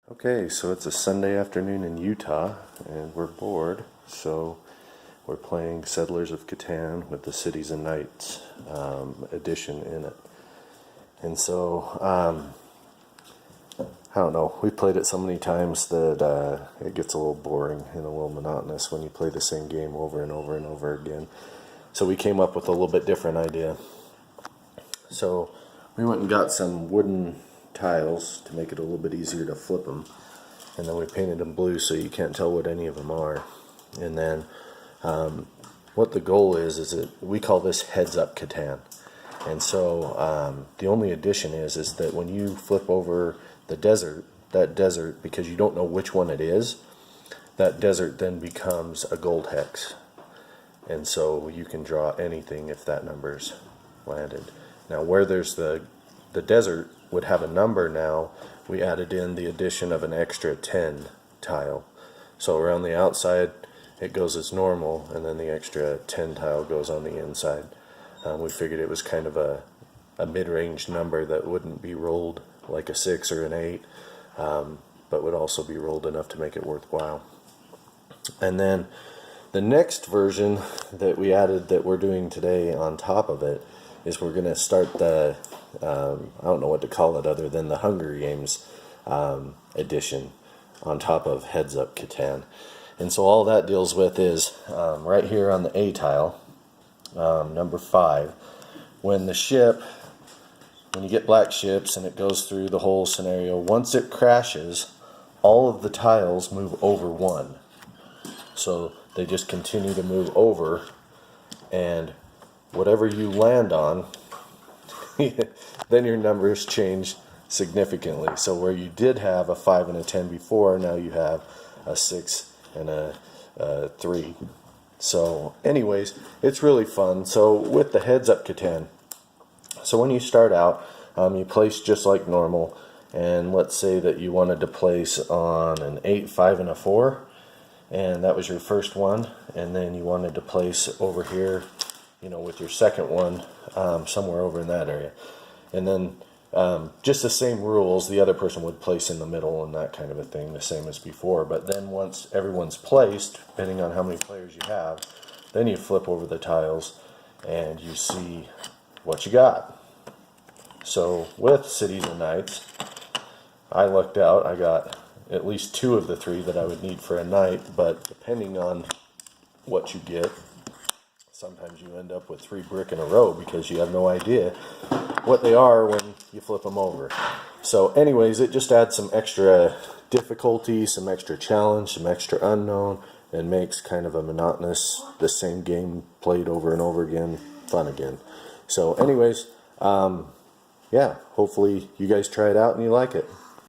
Okay, so it's a Sunday afternoon in Utah, and we're bored, so we're playing Settlers of Catan with the Cities and Knights edition in it. And so, I don't know, we've played it so many times that it gets a little boring and a little monotonous when you play the same game over and over and over again. So we came up with a little bit different idea. So we went and got some wooden tiles to make it a little bit easier to flip them, and then we painted them blue so you can't tell what any of them are. And then what the goal is that we call this heads up Catan. And so the only addition is that when you flip over the desert, that desert, because you don't know which one it is, that desert then becomes a gold hex, and so you can draw anything if that number's landed. Now where there's the desert would have a number. Now we added in the addition of an extra 10 tile, so around the outside it goes as normal, and then the extra 10 tile goes on the inside. We figured it was kind of a mid-range number that wouldn't be rolled like a 6 or an 8, but would also be rolled enough to make it worthwhile. And then the next version that we added that we're doing today on top of it is we're going to start the I don't know what to call it other than the Hunger Games edition on top of Heads Up Catan. And so all that deals with is right here on the A tile, number 5, when you get black ships and it goes through the whole scenario, once it crashes, all of the tiles move over 1. So they just continue to move over, and whatever you land on, then your numbers change significantly. So where you did have a 5 and a 10 before, now you have a 6 and a 3. So anyways, it's really fun. So with the Heads Up Catan, so when you start out, you place just like normal, and let's say that you wanted to place on an 8, 5, and a 4, and that was your first one, and then you wanted to place over here, with your second one, somewhere over in that area. And then just the same rules, the other person would place in the middle and that kind of a thing, the same as before. But then once everyone's placed, depending on how many players you have, then you flip over the tiles and you see what you got. So with Cities and Knights, I lucked out. I got at least 2 of the 3 that I would need for a knight, but depending on what you get, sometimes you end up with 3 brick in a row because you have no idea what they are when you flip them over. So anyways, it just adds some extra difficulty, some extra challenge, some extra unknown, and makes kind of a monotonous, the same game played over and over again, fun again. So anyways, yeah, hopefully you guys try it out and you like it.